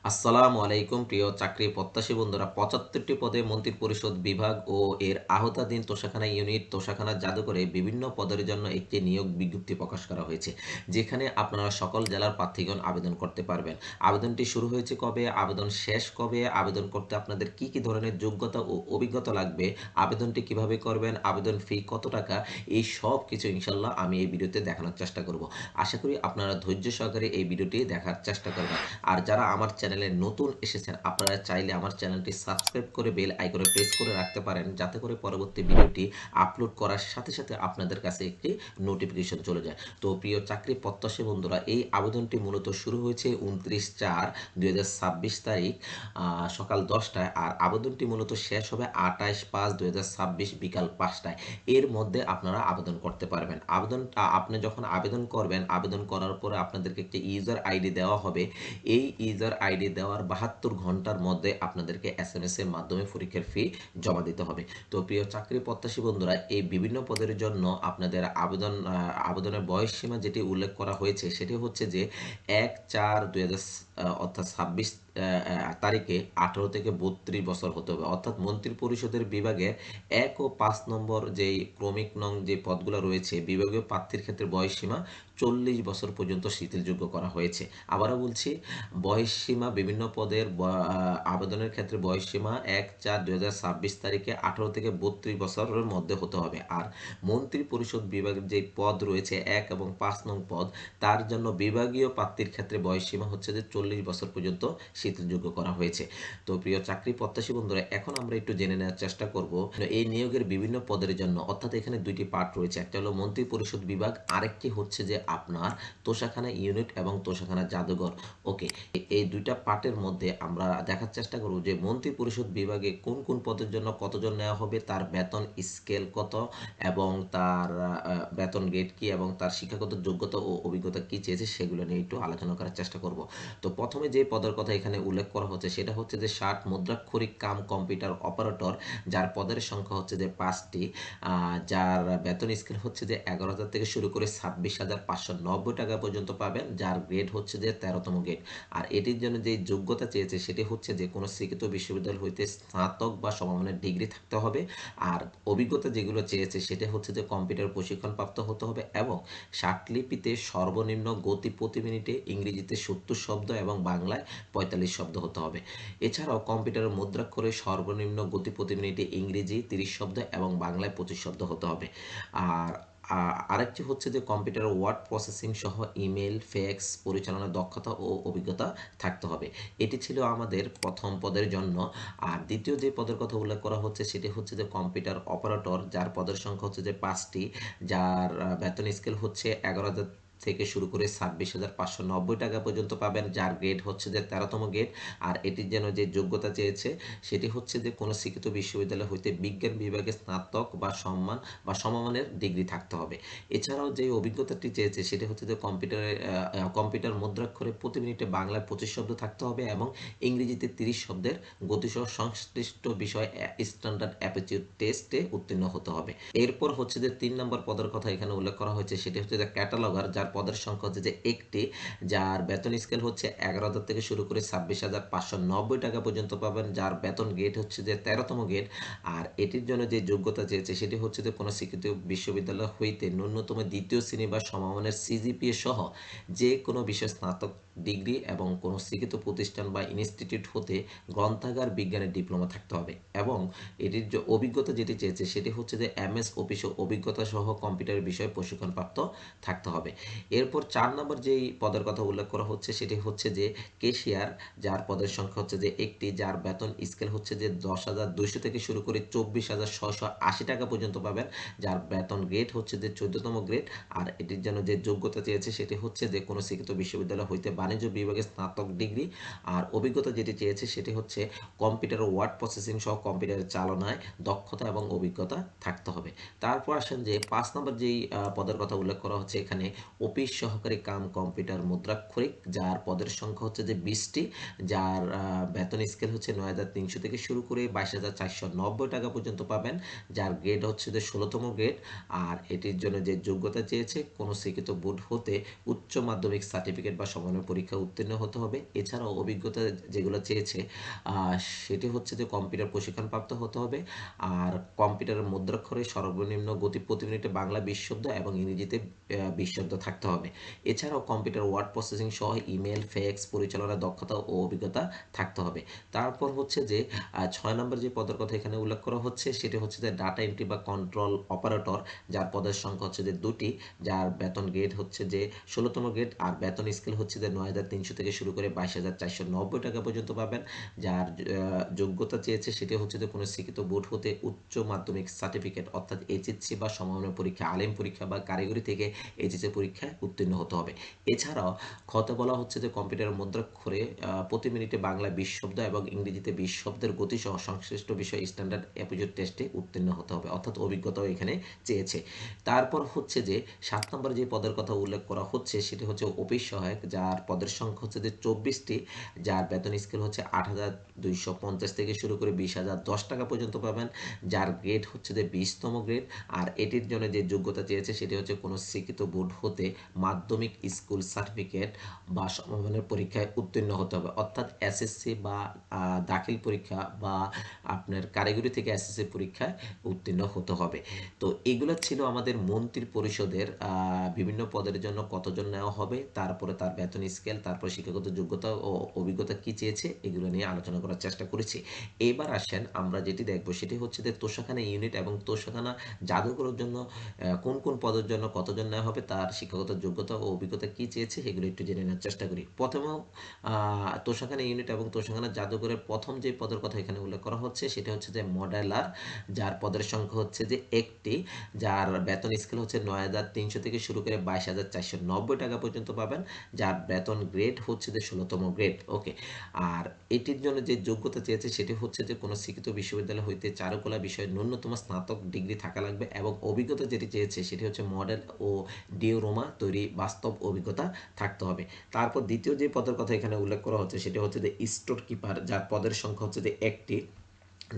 আসসালামু আলাইকুম প্রিয় চাকরি প্রত্যাশী বন্ধুরা। ৭৫টি পদে মন্ত্রী পরিষদ বিভাগ ও এর আওতাধীন তোষাখানা ইউনিট তোষাখানা জাদুঘরে বিভিন্ন পদের জন্য একটি নিয়োগ বিজ্ঞপ্তি প্রকাশ করা হয়েছে, যেখানে আপনারা সকল জেলার প্রার্থীগণ আবেদন করতে পারবেন। আবেদনটি শুরু হয়েছে কবে, আবেদন শেষ কবে, আবেদন করতে আপনাদের কি কি ধরনের যোগ্যতা ও অভিজ্ঞতা লাগবে, আবেদনটি কিভাবে করবেন, আবেদন ফি কত টাকা, এই সব কিছু ইনশাল্লাহ আমি এই ভিডিওতে দেখানোর চেষ্টা করব। আশা করি আপনারা ধৈর্য সহকারে এই ভিডিওটি দেখার চেষ্টা করবেন। আর যারা আমার চ্যানেলে নতুন এসেছেন, আপনারা চাইলে আমার চ্যানেলটি সাবস্ক্রাইব করে বেল আইকনে প্রেস করে রাখতে পারেন, যাতে করে পরবর্তী ভিডিওটি আপলোড করার সাথে সাথে আপনাদের কাছে একটি নোটিফিকেশন চলে যায়। তো প্রিয় চাকরি প্রত্যাশী বন্ধুরা, এই আবেদনটি মূলত শুরু হয়েছে 29/4/2026 তারিখ সকাল 10টায়, আর আবেদনটি মূলত শেষ হবে 28/5/2026 বিকাল 5টায়। এর মধ্যে আপনারা আবেদন করতে পারবেন। আপনি যখন আবেদন করবেন, আবেদন করার পরে আপনাদেরকে একটি ইউজার আইডি দেওয়া হবে। এই ইউজার আইডি দেওয়ার 72 ঘন্টার মধ্যে আপনাদেরকে এসএমএস এর মাধ্যমে পরীক্ষার ফি জমা দিতে হবে। তো প্রিয় চাকরি প্রত্যাশী বন্ধুরা, এই বিভিন্ন পদের জন্য আপনাদের আবেদনের বয়স সীমা যেটি উল্লেখ করা হয়েছে সেটি হচ্ছে যে 1/4/2000 অর্থাৎ 26 তারিখে 18 থেকে 32 বছর হতে হবে। অর্থাৎ মন্ত্রী পরিষদের বিভাগের 1 ও 5 নম্বর যেই ক্রমিক নং যে পদগুলো রয়েছে, বিভাগীয় প্রার্থীর ক্ষেত্রে বয়সসীমা 40 বছর পর্যন্ত শিথিলযোগ্য করা হয়েছে। আবারও বলছি, বয়সসীমা বিভিন্ন পদের আবেদনের ক্ষেত্রে বয়সসীমা 1/4/2026 তারিখে 18 থেকে 32 বছরের মধ্যে হতে হবে। আর মন্ত্রী পরিষদ বিভাগের যে পদ রয়েছে 1 এবং 5 নং পদ, তার জন্য বিভাগীয় প্রার্থীর ক্ষেত্রে বয়সসীমা হচ্ছে যে 40 বছর পর্যন্ত শিথিলযোগ্য করা হয়েছে। তো প্রিয় চাকরি প্রত্যাশী বন্ধুরা, এখন আমরা একটু জেনে নেওয়ার চেষ্টা করব এই নিয়োগের বিভিন্ন পদের জন্য। অর্থাৎ এখানে দুইটি পার্ট রয়েছে, একটা হলো মন্ত্রী পরিষদ বিভাগ, আরেকটি হচ্ছে যে আপনার তোষাখানা ইউনিট এবং তোষাখানা জাদুঘর। ওকে, এই দুইটা পার্টের মধ্যে আমরা দেখার চেষ্টা করব যে মন্ত্রী পরিষদ বিভাগে কোন কোন পদের জন্য কতজন নেওয়া হবে, তার বেতন স্কেল কত, এবং তার বেতন গ্রেড কি, এবং তার শিক্ষাগত যোগ্যতা ও অভিজ্ঞতা কি চেয়েছে, সেগুলো নিয়ে একটু আলোচনা করার চেষ্টা করব। তো প্রথমে যে পদের কথা এখানে উল্লেখ করা হচ্ছে সেটা হচ্ছে যে 60 মুদ্রাক্ষরিক কাম কম্পিউটার অপারেটর, যার পদের সংখ্যা হচ্ছে যে 5টি, যার বেতন স্কেল হচ্ছে যে 11,000 থেকে শুরু করে 26,590 টাকা পর্যন্ত পাবেন, যার গ্রেড হচ্ছে যে 13তম গ্রেড। আর এটির জন্য যে যোগ্যতা চেয়েছে সেটি হচ্ছে যে কোনো শিক্ষিত বিশ্ববিদ্যালয় হইতে স্নাতক বা সমমানের ডিগ্রি থাকতে হবে। আর অভিজ্ঞতা যেগুলো চেয়েছে সেটা হচ্ছে যে কম্পিউটার প্রশিক্ষণপ্রাপ্ত হতে হবে, এবং ষাটলিপিতে সর্বনিম্ন গতি প্রতি মিনিটে ইংরেজিতে 70 শব্দ এবং বাংলায় 45 শব্দ হতে হবে। এছাড়াও কম্পিউটারের মুদ্রাক্ষরে সর্বনিম্ন গতি প্রতি মিনিটে ইংরেজি 30 শব্দ এবং বাংলায় 25 শব্দ হতে হবে। আর আরেকটি হচ্ছে যে কম্পিউটারের ওয়ার্ড প্রসেসিং সহ ইমেল ফ্যাক্স পরিচালনার দক্ষতা ও অভিজ্ঞতা থাকতে হবে। এটি ছিল আমাদের প্রথম পদের জন্য। আর দ্বিতীয় যে পদের কথা উল্লেখ করা হচ্ছে সেটি হচ্ছে যে কম্পিউটার অপারেটর, যার পদের সংখ্যা হচ্ছে যে 5টি, যার বেতন স্কেল হচ্ছে 11,000 থেকে শুরু করে 26,590 টাকা পর্যন্ত পাবেন, যার গ্রেড হচ্ছে যে 13তম গ্রেড। আর এটির জন্য যে যোগ্যতা চেয়েছে সেটি হচ্ছে যে কোনো শিক্ষিত বিশ্ববিদ্যালয় হইতে বিজ্ঞান বিভাগে স্নাতক বা সম্মান বা সমমানের ডিগ্রি থাকতে হবে। এছাড়াও যে অভিজ্ঞতাটি চেয়েছে সেটি হচ্ছে যে কম্পিউটার মুদ্রাক্ষরে প্রতি মিনিটে বাংলায় 25 শব্দ থাকতে হবে, এবং ইংরেজিতে 30 শব্দের গতিসহ সংশ্লিষ্ট বিষয় স্ট্যান্ডার্ড অ্যাপটিটিউড টেস্টে উত্তীর্ণ হতে হবে। এরপর হচ্ছে যে 3 নম্বর পদের কথা এখানে উল্লেখ করা হয়েছে, সেটি হচ্ছে যে ক্যাটালগার, যার পদের সংখ্যা হচ্ছে যে 1টি, যার বেতন স্কেল হচ্ছে 11,000 থেকে শুরু করে 26,590 টাকা পর্যন্ত পাবেন, যার বেতন গ্রেড হচ্ছে যে 13তম গ্রেড। আর এটির জন্য যে যোগ্যতা চেয়েছে সেটি হচ্ছে যে কোনো শিক্ষিত বিশ্ববিদ্যালয় হইতে ন্যূনতম 2য় শ্রেণী বা সমমানের সিজিপিএ সহ যে কোনো বিষয়ে স্নাতক ডিগ্রি, এবং কোনো শিক্ষিত প্রতিষ্ঠান বা ইনস্টিটিউট হতে গ্রন্থাগার বিজ্ঞানের ডিপ্লোমা থাকতে হবে। এবং এটির যে অভিজ্ঞতা যেটি চেয়েছে সেটি হচ্ছে যে এমএস অফিস অভিজ্ঞতা সহ কম্পিউটার বিষয়ে প্রশিক্ষণপ্রাপ্ত থাকতে হবে। এরপর 4 নম্বর যেই পদের কথা উল্লেখ করা হচ্ছে সেটি হচ্ছে যে কেশিয়ার, যার পদের সংখ্যা হচ্ছে যে 1টি, যার বেতন স্কেল হচ্ছে যে 10,200 থেকে শুরু করে 24,680 টাকা পর্যন্ত পাবেন, যার বেতন গ্রেড হচ্ছে যে 14তম গ্রেড। আর এটির জন্য যে যোগ্যতা চেয়েছে সেটি হচ্ছে যে কোনো শিক্ষিত বিশ্ববিদ্যালয় হইতে বাণিজ্য বিভাগে স্নাতক ডিগ্রি। আর অভিজ্ঞতা যেটি চেয়েছে সেটি হচ্ছে কম্পিউটার ওয়ার্ড প্রসেসিং সহ কম্পিউটারের চালনায় দক্ষতা এবং অভিজ্ঞতা থাকতে হবে। তারপর আসেন যে 5 নম্বর যেই পদের কথা উল্লেখ করা হচ্ছে এখানে, অফিস সহকারী কাম কম্পিউটার মুদ্রাক্ষরিক, যার পদের সংখ্যা হচ্ছে যে 20টি, যার বেতন স্কেল হচ্ছে 9,300 থেকে শুরু করে 22,490 টাকা পর্যন্ত পাবেন, যার গ্রেড হচ্ছে যে 16তম গ্রেড। আর এটির জন্য যে যোগ্যতা চেয়েছে কোনো শিক্ষিত বোর্ড হতে উচ্চ মাধ্যমিক সার্টিফিকেট বা সমমানের পরীক্ষা উত্তীর্ণ হতে হবে। এছাড়াও অভিজ্ঞতা যেগুলো চেয়েছে সেটি হচ্ছে যে কম্পিউটার প্রশিক্ষণপ্রাপ্ত হতে হবে, আর কম্পিউটারের মুদ্রাক্ষরে সর্বনিম্ন গতি প্রতি মিনিটে বাংলা 20 শব্দ এবং ইংরেজিতে 20 শব্দ থাকতে হবে। এছাড়াও কম্পিউটার ওয়ার্ড প্রসেসিং সহ ইমেল ফ্যাক্স পরিচালনার দক্ষতা ও অভিজ্ঞতা থাকতে হবে। তারপর হচ্ছে যে 6 নম্বর যে পদের কথা এখানে উল্লেখ করা হচ্ছে সেটি হচ্ছে যে ডাটা এন্ট্রি বা কন্ট্রোল অপারেটর, যার পদের সংখ্যা হচ্ছে যে 2টি, যার বেতন গ্রেড হচ্ছে যে 16তম গ্রেড, আর বেতন স্কেল হচ্ছে যে 9300 থেকে শুরু করে 22,490 টাকা পর্যন্ত পাবেন। যার যোগ্যতা চেয়েছে সেটি হচ্ছে যে কোনো শিক্ষিত বোর্ড হতে উচ্চ মাধ্যমিক সার্টিফিকেট অর্থাৎ এইচএসসি বা সমমানের পরীক্ষা, আলিম পরীক্ষা বা কারিগরি থেকে এইচএসসি পরীক্ষায় উত্তীর্ণ হতে হবে। এছাড়াও খতে বলা হচ্ছে যে কম্পিউটার মুদ্রাক্ষরে প্রতি মিনিটে বাংলা 20 শব্দ এবং ইংরেজিতে 20 শব্দের গতিসহ সংশ্লিষ্ট বিষয় স্ট্যান্ডার্ড অ্যাপটিটিউড টেস্টে উত্তীর্ণ হতে হবে, অর্থাৎ অভিজ্ঞতাও এখানে চেয়েছে। তারপর হচ্ছে যে 7 নম্বর যে পদের কথা উল্লেখ করা হচ্ছে সেটি হচ্ছে অফিস সহায়ক, যার পদের সংখ্যা হচ্ছে যে 24টি, যার বেতন স্কেল হচ্ছে 8,250 থেকে শুরু করে 20,010 টাকা পর্যন্ত পাবেন। যার গ্রেড হচ্ছে যে 20তম গ্রেড, আর এটির জন্য যে যোগ্যতা চেয়েছে সেটি হচ্ছে কোনো স্বীকৃত বোর্ড হতে মাধ্যমিক স্কুল সার্টিফিকেট বা সমমানের পরীক্ষায় উত্তীর্ণ হতে হবে, অর্থাৎ এসএসসি বা দাখিল পরীক্ষা বা আপনার কারিগরি থেকে এসএসসি পরীক্ষায় উত্তীর্ণ হতে হবে। তো এগুলো ছিল আমাদের মন্ত্রী পরিষদের বিভিন্ন পদের জন্য কতজন নেওয়া হবে, তারপরে তার বেতন স্কেল, তারপরে শিক্ষাগত যোগ্যতা ও অভিজ্ঞতা কি চেয়েছে, এগুলো নিয়ে আলোচনা করার চেষ্টা করেছি। এবার আসেন আমরা যেটি দেখবো সেটি হচ্ছে যে তোষাখানা ইউনিট এবং তোষাখানা জাদুঘরের জন্য কোন কোন পদের জন্য কতজন নেওয়া হবে, তার শিক্ষাগত যোগ্যতা ও অভিজ্ঞতা কি চেয়েছে এগুলো একটু জেনে নেওয়ার চেষ্টা করি। প্রথমেও তোষাখানা ইউনিট এবং তোষাখানা জাদুঘরের প্রথম যে পদের কথা এখানে উল্লেখ করা হচ্ছে সেটা হচ্ছে যে মডেলার, যার পদের সংখ্যা হচ্ছে যে 1টি, যার বেতন স্কেল হচ্ছে 9,300 থেকে শুরু করে 22,490 টাকা পর্যন্ত পাবেন। যার বেতন গ্রেড হচ্ছে যে 16তম গ্রেড। ওকে, আর এটির জন্য যে যোগ্যতা চেয়েছে সেটি হচ্ছে যে কোনো শিক্ষিত বিশ্ববিদ্যালয় হইতে চারুকলা বিষয়ে ন্যূনতম স্নাতক ডিগ্রি থাকা লাগবে, এবং অভিজ্ঞতা যেটি চেয়েছে সেটি হচ্ছে মডেল ও ডিওরোমা তৈরি বাস্তব অভিজ্ঞতা থাকতে হবে। তারপর দ্বিতীয় যে পদের কথা এখানে উল্লেখ করা হচ্ছে সেটি হচ্ছে যে স্টোর কিপার, যার পদের সংখ্যা হচ্ছে যে 1টি,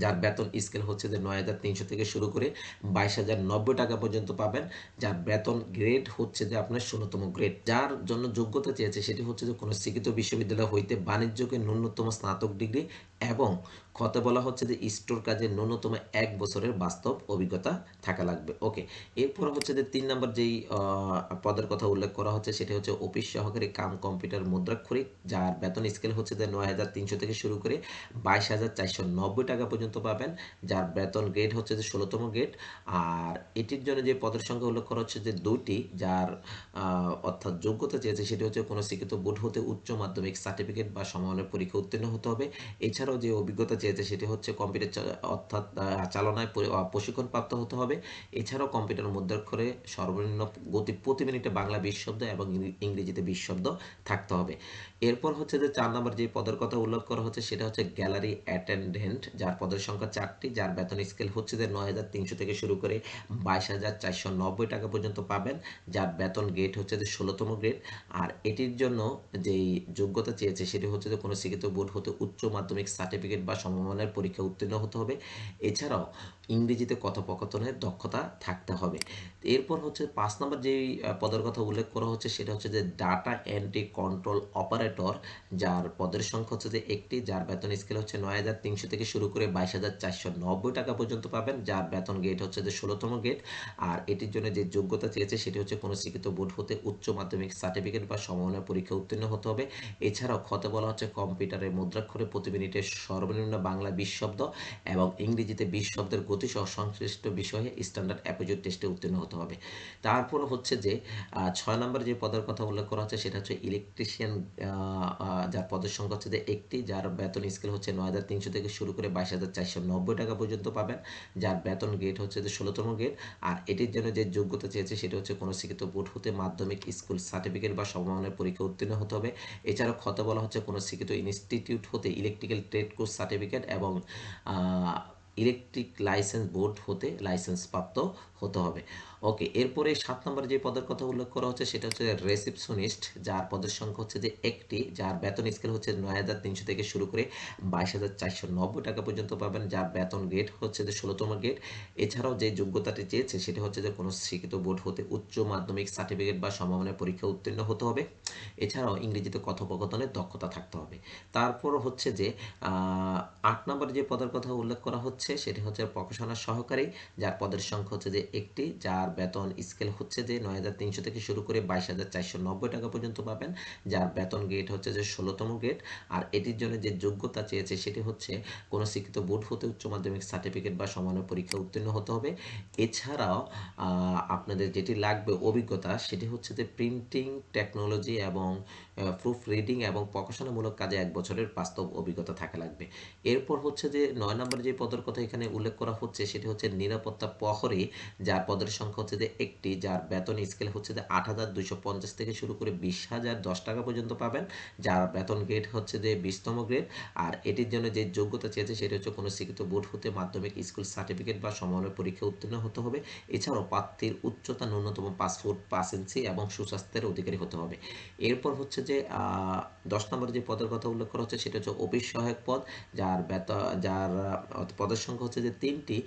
যার বেতন স্কেল হচ্ছে যে 9,300 থেকে শুরু করে 22,090 টাকা পর্যন্ত পাবেন। যার বেতন গ্রেড হচ্ছে যে আপনার 16তম গ্রেড। যার জন্য যোগ্যতা চেয়েছে সেটি হচ্ছে যে কোনো শিক্ষিত বিশ্ববিদ্যালয় হইতে বাণিজ্যকে ন্যূনতম স্নাতক ডিগ্রি এবং খতে বলা হচ্ছে যে স্টোর কাজে ন্যূনতম 1 বছরের বাস্তব অভিজ্ঞতা থাকা লাগবে। ওকে, এরপর হচ্ছে যে 3 নম্বর যেই পদের কথা উল্লেখ করা হচ্ছে সেটি হচ্ছে অফিস সহকারী কাম কম্পিউটার মুদ্রাক্ষরিক, যার বেতন স্কেল হচ্ছে যে 9,300 থেকে শুরু করে 22,490 টাকা পর্যন্ত পাবেন। যার বেতন গ্রেড হচ্ছে যে 16তম গ্রেড, আর এটির জন্য যে পদের সংখ্যা উল্লেখ করা হচ্ছে যে 2টি, যার অর্থাৎ যোগ্যতা চেয়েছে সেটি হচ্ছে কোনো শিক্ষিত বোর্ড হতে উচ্চ মাধ্যমিক সার্টিফিকেট বা সমমানের পরীক্ষা উত্তীর্ণ হতে হবে। এছাড়াও যে অভিজ্ঞতা চেয়েছে সেটি হচ্ছে কম্পিউটার অর্থাৎ চালনায় প্রশিক্ষণপ্রাপ্ত হতে হবে। এছাড়াও কম্পিউটার মুদ্রাক্ষরে সর্বনিম্ন গতি প্রতি মিনিটে বাংলা 20 শব্দ এবং ইংরেজিতে 20 শব্দ থাকতে হবে। এরপর হচ্ছে যে 4 নম্বর যে পদের কথা উল্লেখ করা হচ্ছে সেটা হচ্ছে গ্যালারি অ্যাটেন্ডেন্ট, যার পদের সংখ্যা 4টি, যার বেতন স্কেল হচ্ছে যে 9,300 থেকে শুরু করে 22,490 টাকা পর্যন্ত পাবেন। যার বেতন গ্রেড হচ্ছে যে 16তম গ্রেড, আর এটির জন্য যেই যোগ্যতা চেয়েছে সেটি হচ্ছে যে কোনো শিক্ষিত বোর্ড হতে উচ্চ মাধ্যমিক সার্টিফিকেট বা সমমানের পরীক্ষা উত্তীর্ণ হতে হবে। এছাড়াও ইংরেজিতে কথোপকথনের দক্ষতা থাকতে হবে। এরপর হচ্ছে 5 নম্বর যেই পদের কথা উল্লেখ করা হচ্ছে সেটা হচ্ছে যে ডাটা এন্ট্রি কন্ট্রোল অপারেটর, যার পদের সংখ্যা হচ্ছে যে 1টি, যার বেতন স্কেল হচ্ছে 9,300 থেকে শুরু করে 22,490 টাকা পর্যন্ত পাবেন। যার বেতন গ্রেড হচ্ছে যে 16তম গ্রেড, আর এটির জন্য যে যোগ্যতা চেয়েছে সেটি হচ্ছে কোনো শিক্ষিত বোর্ড হতে উচ্চ মাধ্যমিক সার্টিফিকেট বা সমমানের পরীক্ষা উত্তীর্ণ হতে হবে। এছাড়াও খতে বলা হচ্ছে কম্পিউটারের মুদ্রাক্ষরে প্রতি মিনিটে সর্বনিম্ন বাংলা 20 শব্দ এবং ইংরেজিতে 20 শব্দের গতিসহ সংশ্লিষ্ট বিষয়ে স্ট্যান্ডার্ড অ্যাপটিটিউড টেস্টে উত্তীর্ণ হতে হবে। তারপর হচ্ছে যে 6 নম্বর যে পদের কথা উল্লেখ করা হচ্ছে সেটা হচ্ছে ইলেকট্রিশিয়ান, যার পদের সংখ্যা হচ্ছে যে 1টি, যার বেতন স্কেল হচ্ছে 9,300 থেকে শুরু করে 22,490 টাকা পর্যন্ত পাবেন। যার বেতন গ্রেড হচ্ছে যে 16তম গ্রেড, আর এটির জন্য যে যোগ্যতা চেয়েছে সেটা হচ্ছে কোনো শিক্ষিত বোর্ড হতে মাধ্যমিক স্কুল সার্টিফিকেট বা সমমানের পরীক্ষা উত্তীর্ণ হতে হবে। এছাড়াও খতে বলা হচ্ছে কোনো শিক্ষিত ইনস্টিটিউট হতে ইলেকট্রিক্যাল ট্রেড কোর্স সার্টিফিকেট এবং ইলেকট্রিক লাইসেন্স বোর্ড হতে লাইসেন্স প্রাপ্ত হতে হবে। ওকে, এরপরে ৭ নম্বরে যে পদের কথা উল্লেখ করা হচ্ছে সেটা হচ্ছে রিসেপশনিস্ট, যার পদের সংখ্যা হচ্ছে যে একটি, যার বেতন স্কেল হচ্ছে ৯,৩০০ থেকে শুরু করে ২২,৪৯০ টাকা পর্যন্ত পাবেন, যার বেতন গ্রেড হচ্ছে যে ১৬তম গ্রেড। এছাড়াও যে যোগ্যতাটি চেয়েছে সেটি হচ্ছে যে কোনো শিক্ষিত বোর্ড হতে উচ্চ মাধ্যমিক সার্টিফিকেট বা সমমানের পরীক্ষা উত্তীর্ণ হতে হবে। এছাড়াও ইংরেজিতে কথোপকথনের দক্ষতা থাকতে হবে। তারপর হচ্ছে যে ৮ নম্বরে যে পদের কথা উল্লেখ করা হচ্ছে সেটি হচ্ছে প্রকাশনা সহকারী, যার পদের সংখ্যা হচ্ছে যে একটি, যার বেতন স্কেল হচ্ছে যে ৯,৩০০ থেকে শুরু করে ২২,৪৯০ টাকা পর্যন্ত পাবেন, যার বেতন গ্রেড হচ্ছে যে ১৬তম গ্রেড। আর এটির জন্য যে যোগ্যতা চেয়েছে সেটি হচ্ছে কোনো শিক্ষিত বোর্ড হতে উচ্চ মাধ্যমিক সার্টিফিকেট বা সমানের পরীক্ষা উত্তীর্ণ হতে হবে। এছাড়াও আপনাদের যেটি লাগবে অভিজ্ঞতা সেটি হচ্ছে যে প্রিন্টিং টেকনোলজি এবং প্রুফ রিডিং এবং প্রকাশনামূলক কাজে ১ বছরের বাস্তব অভিজ্ঞতা থাকা লাগবে। এরপর হচ্ছে যে ৯ নম্বরে যে পদের কথা এখানে উল্লেখ করা হচ্ছে সেটি হচ্ছে নিরাপত্তা প্রহরী, যার পদের সংখ্যা হচ্ছে যে একটি, যার বেতন স্কেল হচ্ছে যে ৮,২৫০ থেকে শুরু করে ২০,০১০ টাকা পর্যন্ত পাবেন, যার বেতন গ্রেড হচ্ছে যে ২০তম গ্রেড। আর এটির জন্য যে যোগ্যতা চেয়েছে সেটি হচ্ছে কোনো শিক্ষিত বোর্ড হতে মাধ্যমিক স্কুল সার্টিফিকেট বা সমমানের পরীক্ষা উত্তীর্ণ হতে হবে। এছাড়াও প্রার্থীর উচ্চতা ন্যূনতম ৫ ফুট ৫ ইঞ্চি এবং সুস্বাস্থ্যের অধিকারী হতে হবে। এরপর হচ্ছে যে ১০ নম্বরে যে পদের কথা উল্লেখ করা হচ্ছে সেটা হচ্ছে অফিস সহায়ক পদ, যার পদের সংখ্যা হচ্ছে যে ৩টি,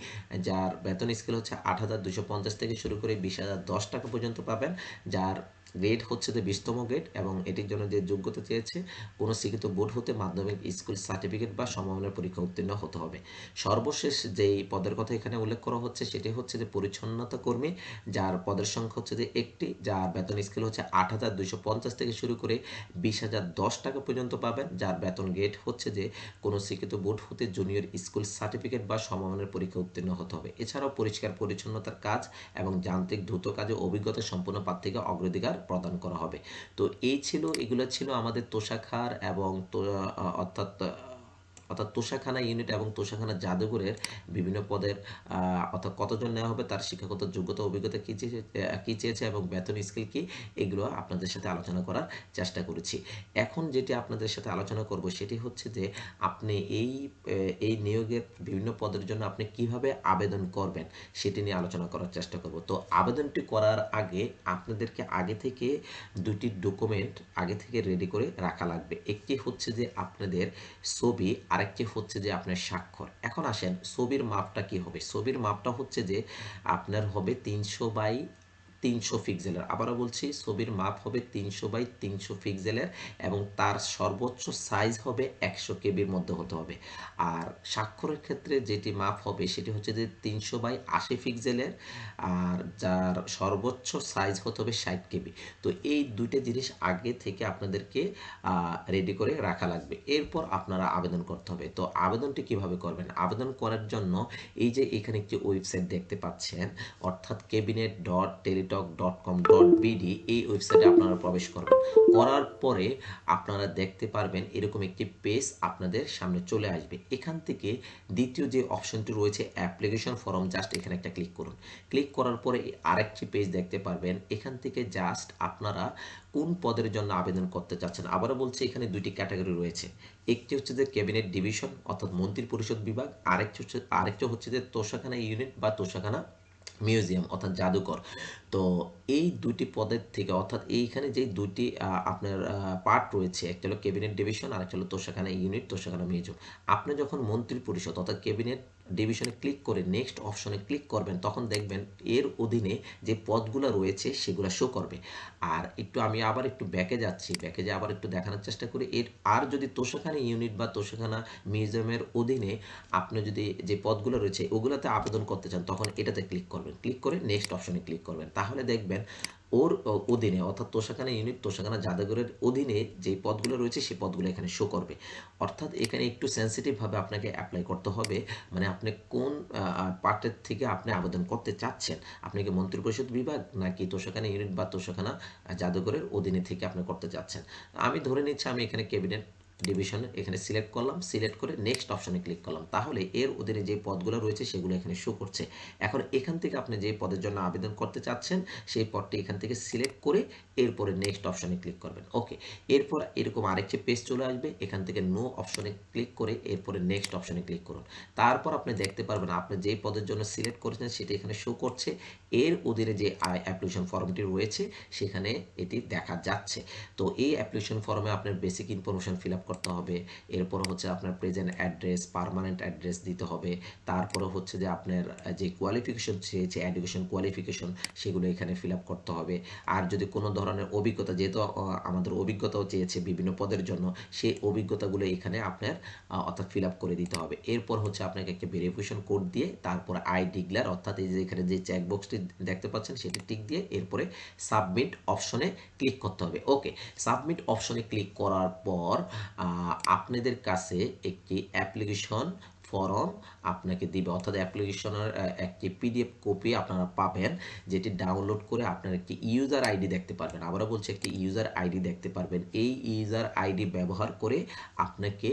যার বেতন স্কেল হচ্ছে ৮,২৫০ থেকে শুরু করে ২০,০১০ টাকা পর্যন্ত পাবেন, যার গ্রেড হচ্ছে যে ২০তম গ্রেড এবং এটির জন্য যে যোগ্যতা চেয়েছে কোনো শিক্ষিত বোর্ড হতে মাধ্যমিক স্কুল সার্টিফিকেট বা সমমানের পরীক্ষা উত্তীর্ণ হতে হবে। সর্বশেষ যেই পদের কথা এখানে উল্লেখ করা হচ্ছে সেটি হচ্ছে যে পরিচ্ছন্নতা কর্মী, যার পদের সংখ্যা হচ্ছে যে একটি, যার বেতন স্কেল হচ্ছে ৮,২৫০ থেকে শুরু করে ২০,০১০ টাকা পর্যন্ত পাবেন, যার বেতন গ্রেড হচ্ছে যে কোনো শিক্ষিত বোর্ড হতে জুনিয়র স্কুল সার্টিফিকেট বা সমমানের পরীক্ষা উত্তীর্ণ হতে হবে। এছাড়াও পরিষ্কার পরিচ্ছন্নতার কাজ এবং যান্ত্রিক দ্রুত কাজে অভিজ্ঞতা সম্পন্ন প্রার্থীকে অগ্রাধিকার প্রদান করা হবে। তো এগুলো ছিল আমাদের তোষাখার এবং অর্থাৎ তোষাখানা ইউনিট এবং তোষাখানা জাদুঘরের বিভিন্ন পদের অর্থাৎ কতজন নেওয়া হবে, তার শিক্ষাগত যোগ্যতা অভিজ্ঞতা কী চেয়েছে এবং বেতন স্কেল কী, এগুলো আপনাদের সাথে আলোচনা করার চেষ্টা করেছি। এখন যেটি আপনাদের সাথে আলোচনা করব সেটি হচ্ছে যে আপনি এই নিয়োগের বিভিন্ন পদের জন্য আপনি কিভাবে আবেদন করবেন সেটি নিয়ে আলোচনা করার চেষ্টা করব। তো আবেদনটি করার আগে আপনাদেরকে আগে থেকে দুটি ডকুমেন্ট আগে থেকে রেডি করে রাখা লাগবে। একটি হচ্ছে যে আপনাদের ছবি, আরেকটি হচ্ছে যে আপনার স্বাক্ষর। এখন আসেন ছবির মাপটা কি হবে। ছবির মাপটা হচ্ছে যে আপনার হবে ৩০০ পিক্সেলের। আবারও বলছি, ছবির মাপ হবে ৩০০ পিক্সেলের এবং তার সর্বোচ্চ সাইজ হবে ১০০ কেবির মধ্যে হতে হবে। আর স্বাক্ষরের ক্ষেত্রে যেটি মাপ হবে সেটি হচ্ছে যে ৩০০/৮০ পিক্সেলের, আর যার সর্বোচ্চ সাইজ হতে হবে ৬০ কেবি। তো এই দুইটা জিনিস আগে থেকে আপনাদেরকে রেডি করে রাখা লাগবে। এরপর আপনারা আবেদন করতে হবে। তো আবেদনটি কিভাবে করবেন? আবেদন করার জন্য এই যে এখানে একটি ওয়েবসাইট দেখতে পাচ্ছেন, অর্থাৎ cabinet.teletalk.com.bd, এই ওয়েবসাইটে আপনারা প্রবেশ করবেন। করার পরে আপনারা দেখতে পারবেন এরকম একটি পেজ আপনাদের সামনে চলে আসবে। এখান থেকে দ্বিতীয় যে অপশনটি রয়েছে অ্যাপ্লিকেশন ফর্ম, জাস্ট এখানে একটা ক্লিক করুন। ক্লিক করার পরে আরেকটি পেজ দেখতে পারবেন। এখান থেকে জাস্ট আপনারা কোন পদের জন্য আবেদন করতে চাচ্ছেন। আবারও বলছি, এখানে দুইটি ক্যাটাগরি রয়েছে। একটি হচ্ছে যে ক্যাবিনেট ডিভিশন অর্থাৎ মন্ত্রী পরিষদ বিভাগ, আরেকটি হচ্ছে যে তোষাখানা ইউনিট বা তোষাখানা মিউজিয়াম অর্থাৎ জাদুঘর। তো এই দুটি পদের থেকে অর্থাৎ এইখানে যে দুটি আপনার পার্ট রয়েছে, একটা হলো ক্যাবিনেট ডিভিশন আর একটা হলো তোষাখানা ইউনিট, তোষাখানা মিউজিয়াম। আপনি যখন মন্ত্রী পরিষদ অর্থাৎ ক্যাবিনেট ডিভিশনে ক্লিক করে নেক্সট অপশনে ক্লিক করবেন, তখন দেখবেন এর অধীনে যে পদগুলো রয়েছে সেগুলো শো করবে। আর আমি আবার একটু ব্যাকে যাচ্ছি, ব্যাকে যে আবার একটু দেখানোর চেষ্টা করি। আর যদি তোষাখানা ইউনিট বা তোষাখানা মিউজিয়ামের অধীনে আপনি যদি যে পদগুলো রয়েছে ওগুলোতে আবেদন করতে চান, তখন এটাতে ক্লিক করবেন, ক্লিক করে নেক্সট অপশনে ক্লিক করবেন। তাহলে দেখবেন ওর অধীনে অর্থাৎ তোষাখানা ইউনিট, তোষাখানা জাদুঘরের অধীনে যে পদগুলো রয়েছে সেই পদগুলো এখানে শো করবে। অর্থাৎ এখানে একটু সেন্সিটিভভাবে আপনাকে অ্যাপ্লাই করতে হবে। মানে আপনি কোন পার্টের থেকে আপনি আবেদন করতে চাচ্ছেন, আপনি কি মন্ত্রিপরিষদ বিভাগ নাকি তোষাখানা ইউনিট বা তোষাখানা জাদুঘরের অধীনে থেকে আপনি করতে চাচ্ছেন। আমি ধরে নিচ্ছি আমি এখানে ক্যাবিনেট ডিভিশন এখানে সিলেক্ট করলাম, সিলেক্ট করে নেক্সট অপশনে ক্লিক করলাম। তাহলে এর অধীনে যে পদগুলো রয়েছে সেগুলো এখানে শো করছে। এখন এখান থেকে আপনি যে পদের জন্য আবেদন করতে চাচ্ছেন সেই পদটি এখান থেকে সিলেক্ট করে এরপরে নেক্সট অপশনে ক্লিক করবেন। ওকে, এরপর এরকম আরেকটি পেজ চলে আসবে, এখান থেকে নো অপশনে ক্লিক করে এরপরে নেক্সট অপশনে ক্লিক করুন। তারপর আপনি দেখতে পারবেন আপনি যেই পদের জন্য সিলেক্ট করেছেন সেটি এখানে শো করছে। এর অধীনে যে অ্যাপ্লিকেশন ফর্মটি রয়েছে সেখানে এটি দেখা যাচ্ছে। তো এই অ্যাপ্লিকেশন ফর্মে আপনার বেসিক ইনফরমেশন ফিল আপ করতে হবে। এরপর হচ্ছে আপনার প্রেজেন্ট অ্যাড্রেস, পার্মানেন্ট অ্যাড্রেস দিতে হবে। তারপরে হচ্ছে যে আপনার যে কোয়ালিফিকেশন চেয়েছে, এডুকেশন কোয়ালিফিকেশন, সেগুলো এখানে ফিল আপ করতে হবে। আর যদি কোনো ধরনের অভিজ্ঞতা, যেহেতু আমাদের অভিজ্ঞতাও চেয়েছে বিভিন্ন পদের জন্য, সেই অভিজ্ঞতাগুলো এখানে আপনার অর্থাৎ ফিল আপ করে দিতে হবে। এরপর হচ্ছে আপনাকে একটা ভেরিফিকেশন কোড দিয়ে তারপর আই ডিক্লেয়ার, অর্থাৎ এই যে এখানে যে চেকবক্সটি দেখতে পাচ্ছেন সেটি টিক দিয়ে এরপরে সাবমিট অপশনে ক্লিক করতে হবে। ওকে, সাবমিট অপশনে ক্লিক করার পর আপনাদের কাছে একটি অ্যাপ্লিকেশন ফর্ম আপনাকে দিবে, অর্থাৎ অ্যাপ্লিকেশনের একটি পিডিএফ কপি আপনারা পাবেন, যেটি ডাউনলোড করে আপনার একটি ইউজার আইডি দেখতে পারবেন। আবারও বলছি, একটি ইউজার আইডি দেখতে পারবেন। এই ইউজার আইডি ব্যবহার করে আপনাকে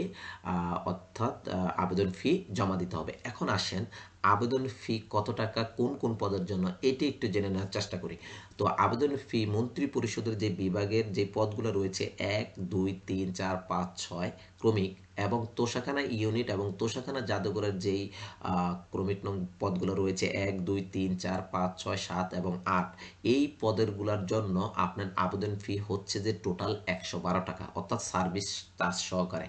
অর্থাৎ আবেদন ফি জমা দিতে হবে। এখন আসেন আবেদন ফি কত টাকা, কোন কোন পদের জন্য, এটি একটু জেনে নেওয়ার চেষ্টা করি। তো আবেদন ফি মন্ত্রী পরিষদের যে বিভাগের যে পদগুলো রয়েছে 1, 2, 3, 4, 5, 6 ক্রমিক, এবং তোষাখানা ইউনিট এবং তোষাখানা জাদুঘরের যেই ক্রমিক নং পদগুলো রয়েছে 1, 2, 3, 4, 5, 6, 7 এবং 8, এই পদেরগুলোর জন্য আপনার আবেদন ফি হচ্ছে যে টোটাল 112 টাকা, অর্থাৎ সার্ভিস চার্জ সহকারে।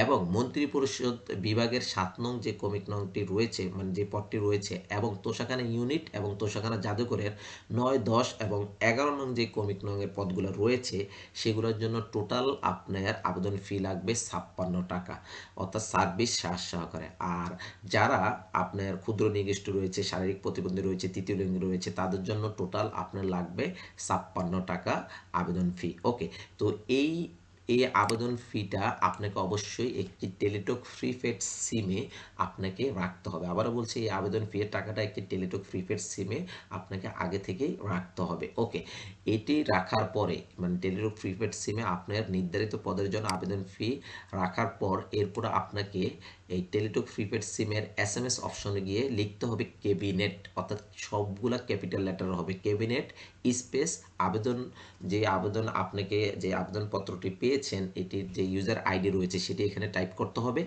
এবং মন্ত্রী পরিষদ বিভাগের 7 নং যে ক্রমিক নংটি রয়েছে, মানে যে পদটি রয়েছে, এবং তোষাখানা ইউনিট এবং তোষাখানা জাদুঘরের 9, 10 এবং 11 নং যে ক্রমিক নংয়ের পদগুলো রয়েছে সেগুলোর জন্য টোটাল আপনার আবেদন ফি লাগবে 56 টাকা, অর্থাৎ সার্ভিস চার্জ সহকারে। আর যারা আপনার ক্ষুদ্র নিগোষ্ঠ রয়েছে, শারীরিক প্রতিবন্ধী রয়েছে, তৃতীয় লিঙ্গ রয়েছে, তাদের জন্য টোটাল আপনার লাগবে 56 টাকা আবেদন ফি। ওকে, তো এই আবেদন ফিটা আপনাকে অবশ্যই একটি টেলিটক প্রিপেড সিমে আপনাকে রাখতে হবে। আবারও বলছি, এই আবেদন ফি এর টাকাটা একটি টেলিটক প্রিপেড সিমে আপনাকে আগে থেকেই রাখতে হবে। ওকে, এটি রাখার পরে, মানে টেলিটক প্রিপেড সিমে আপনার নির্ধারিত পদের জন্য আবেদন ফি রাখার পর এরপর আপনাকে এই টেলিটক প্রিপেড সিমের এসএমএস অপশনে গিয়ে লিখতে হবে ক্যাবিনেট, অর্থাৎ সবগুলা ক্যাপিটাল লেটার হবে, ক্যাবিনেট স্পেস আবেদন, যে আবেদন আপনাকে যে আবেদনপত্রটি পেয়েছেন এটির যে ইউজার আইডি রয়েছে সেটি এখানে টাইপ করতে হবে।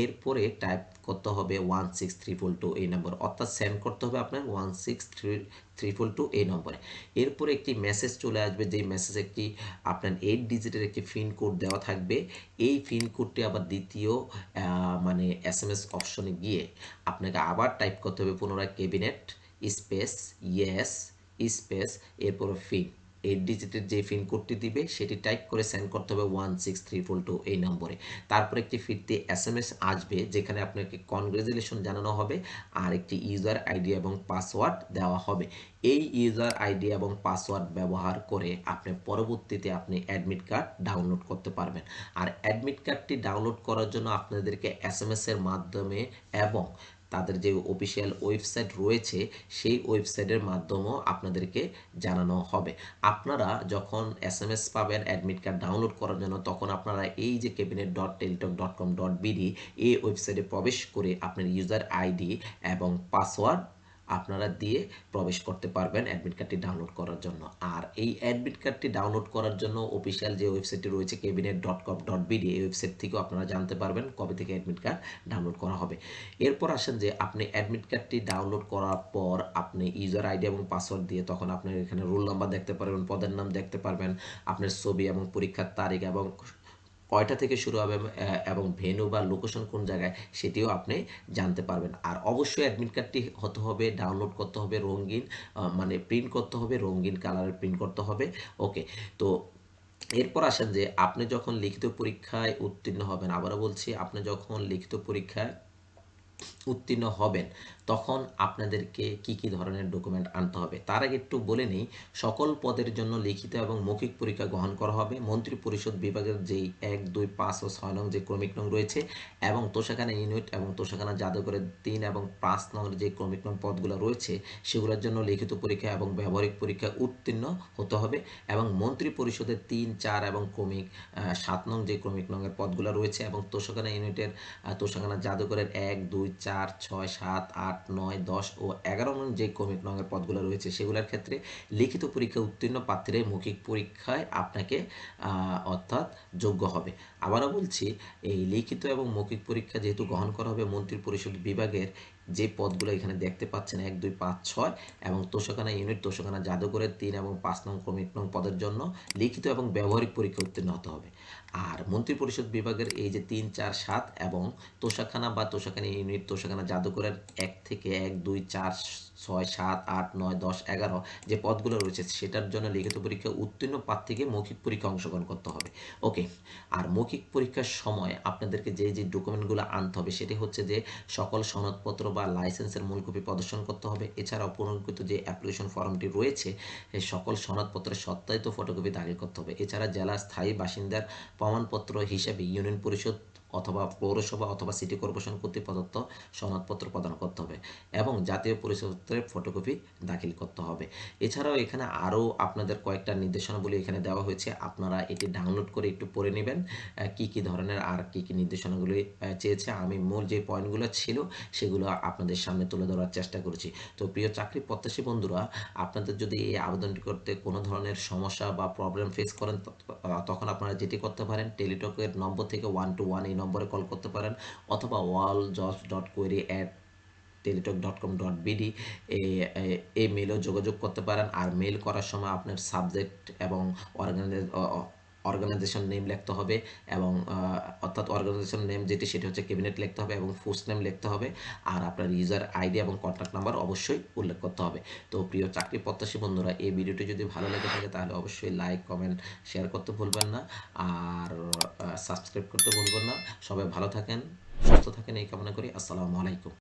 এরপরে টাইপ করতে হবে 16342 এই নম্বর, অর্থাৎ সেন্ড করতে হবে আপনার 16342 এই নম্বরে। এরপরে একটি মেসেজ চলে আসবে, যেই মেসেজ একটি আপনার 8 ডিজিটের একটি পিন কোড দেওয়া থাকবে। এই পিন কোডটি আবার দ্বিতীয় মানে এসএমএস অপশনে গিয়ে আপনাকে আবার টাইপ করতে হবে পুনরায় ক্যাবিনেট স্পেস ইয়েস স্পেস এরপর পিন, 8 ডিজিটের যে পিন কোডটি দিবে সেটি টাইপ করে সেন্ড করতে হবে 16342 এই নম্বরে। তারপর একটি ফিরতি এসএমএস আসবে যেখানে আপনাকে কনগ্রেচুলেশন জানানো হবে আর একটি ইউজার আইডি এবং পাসওয়ার্ড দেওয়া হবে। এই ইউজার আইডি এবং পাসওয়ার্ড ব্যবহার করে আপনি পরবর্তীতে আপনি অ্যাডমিট কার্ড ডাউনলোড করতে পারবেন। আর অ্যাডমিট কার্ডটি ডাউনলোড করার জন্য আপনাদেরকে এসএমএস এর মাধ্যমে এবং তাদের যে অফিসিয়াল ওয়েবসাইট রয়েছে সেই ওয়েবসাইটের মাধ্যমেও আপনাদেরকে জানানো হবে। আপনারা যখন এসএমএস পাবেন অ্যাডমিট কার্ড ডাউনলোড করার জন্য, তখন আপনারা এই যে cabinet.teletalk.com.bd এই ওয়েবসাইটে প্রবেশ করে আপনার ইউজার আইডি এবং পাসওয়ার্ড আপনারা দিয়ে প্রবেশ করতে পারবেন অ্যাডমিট কার্ডটি ডাউনলোড করার জন্য। আর এই অ্যাডমিট কার্ডটি ডাউনলোড করার জন্য অফিসিয়াল যে ওয়েবসাইটটি রয়েছে cabinet.com.bd এই ওয়েবসাইট থেকেও আপনারা জানতে পারবেন কবে থেকে অ্যাডমিট কার্ড ডাউনলোড করা হবে। এরপর আসেন যে আপনি অ্যাডমিট কার্ডটি ডাউনলোড করার পর আপনি ইউজার আইডি এবং পাসওয়ার্ড দিয়ে তখন আপনার এখানে রোল নাম্বার দেখতে পারবেন, পদের নাম দেখতে পারবেন, আপনার ছবি এবং পরীক্ষার তারিখ এবং কয়টা থেকে শুরু হবে এবং ভেন্যু বা লোকেশন কোন জায়গায় সেটিও আপনি জানতে পারবেন। আর অবশ্যই অ্যাডমিট কার্ডটি হতে হবে, ডাউনলোড করতে হবে রঙিন, মানে প্রিন্ট করতে হবে, রঙিন কালারের প্রিন্ট করতে হবে। ওকে, তো এরপর আসেন যে আপনি যখন লিখিত পরীক্ষায় উত্তীর্ণ হবেন, আবারও বলছি, আপনি যখন লিখিত পরীক্ষায় উত্তীর্ণ হবেন, তখন আপনাদেরকে কি কি ধরনের ডকুমেন্ট আনতে হবে। তার আগে একটু বলে নিই, সকল পদের জন্য লিখিত এবং মৌখিক পরীক্ষা গ্রহণ করা হবে। মন্ত্রী পরিষদ বিভাগের যেই 1, 2, 5 ও 6 নং যে ক্রমিক নং রয়েছে, এবং তোষাখানা ইউনিট এবং তোষাখানা জাদুঘরের 3 এবং 5 নং যে ক্রমিক নং পদগুলো রয়েছে, সেগুলোর জন্য লিখিত পরীক্ষা এবং ব্যবহারিক পরীক্ষায় উত্তীর্ণ হতে হবে। এবং মন্ত্রী পরিষদের 3, 4 এবং ক্রমিক 7 নং যে ক্রমিক নংয়ের পদগুলো রয়েছে, এবং তোষাখানা ইউনিটের তোষাখানা জাদুঘরের 1, 2, 4, 6, 7, 8, 9, 10 ও 11 নং যে ক্রমিক নংয়ের পদগুলো রয়েছে, সেগুলোর ক্ষেত্রে লিখিত পরীক্ষা উত্তীর্ণ প্রার্থীরাই মৌখিক পরীক্ষায় আপনাকে অর্থাৎ যোগ্য হবে। আবারও বলছি, এই লিখিত এবং মৌখিক পরীক্ষা যেহেতু গ্রহণ করা হবে মন্ত্রী পরিষদ বিভাগের যে পদগুলো এখানে দেখতে পাচ্ছেন 1, 2, 5, 6, এবং তোষাখানা ইউনিট তোষাখানা জাদুঘরের 3 এবং 5 নং ক্রমিক নং পদের জন্য লিখিত এবং ব্যবহারিক পরীক্ষা উত্তীর্ণ হতে হবে। আর মন্ত্রী পরিষদ বিভাগের এই যে 3, 4, 7 এবং তোষাখানা বা তোষাখানা ইউনিট তোষাখানা জাদুঘরের 1 থেকে 1, 2, 4, 6, 7, 8, 9, 10, 11 যে পদগুলো রয়েছে, সেটার জন্য লিখিত পরীক্ষা উত্তীর্ণ প্রার্থীকে মৌখিক পরীক্ষা অংশগ্রহণ করতে হবে। ওকে। আর মৌখিক পরীক্ষার সময় আপনাদেরকে যে যে ডকুমেন্টগুলো আনতে হবে, সেটি হচ্ছে যে সকল সনদপত্র বা লাইসেন্সের মূল কপি প্রদর্শন করতে হবে। এছাড়াও পুনর্গঠিত যে অ্যাপ্লিকেশন ফর্মটি রয়েছে, এই সকল সনদপত্রের সত্যায়িত ফটোকপি দাখিল করতে হবে। এছাড়া জেলার স্থায়ী বাসিন্দার প্রমাণপত্র হিসেবে ইউনিয়ন পরিষদ অথবা পৌরসভা অথবা সিটি কর্পোরেশন কর্তৃক প্রদত্ত সনদপত্র প্রদান করতে হবে, এবং জাতীয় পরিচয়পত্রের ফটোকপি দাখিল করতে হবে। এছাড়াও এখানে আরও আপনাদের কয়েকটা নির্দেশনাবলী এখানে দেওয়া হয়েছে, আপনারা এটি ডাউনলোড করে একটু পড়ে নেবেন কি কি ধরনের আর কি কি নির্দেশনাগুলি চেয়েছে। আমি মূল যে পয়েন্টগুলো ছিল সেগুলো আপনাদের সামনে তুলে ধরার চেষ্টা করেছি। তো প্রিয় চাকরি প্রত্যাশী বন্ধুরা, আপনাদের যদি এই আবেদনটি করতে কোনো ধরনের সমস্যা বা প্রবলেম ফেস করেন, তখন আপনারা যেটি করতে পারেন, টেলিটকের নম্বর থেকে 121 এই নম্বরে কল করতে পারেন, অথবা walljobs.query@teletalk.com.bd এই মেলেও যোগাযোগ করতে পারেন। আর মেল করার সময় আপনার সাবজেক্ট এবং অর্গানাইজেশন নেম লিখতে হবে, এবং অর্থাৎ অর্গানাইজেশন নেম যেটি সেটি হচ্ছে ক্যাবিনেট লিখতে হবে, এবং পোস্ট নেম লিখতে হবে। আর আপনার ইউজার আইডি এবং কন্ট্যাক্ট নাম্বার অবশ্যই উল্লেখ করতে হবে। তো প্রিয় চাকরি প্রত্যাশী বন্ধুরা, এই ভিডিওটি যদি ভালো লেগে থাকে তাহলে অবশ্যই লাইক, কমেন্ট, শেয়ার করতে ভুলবেন না, আর সাবস্ক্রাইব করতে ভুলবেন না। সবাই ভালো থাকেন, সুস্থ থাকেন এই কামনা করি। আসসালামু আলাইকুম।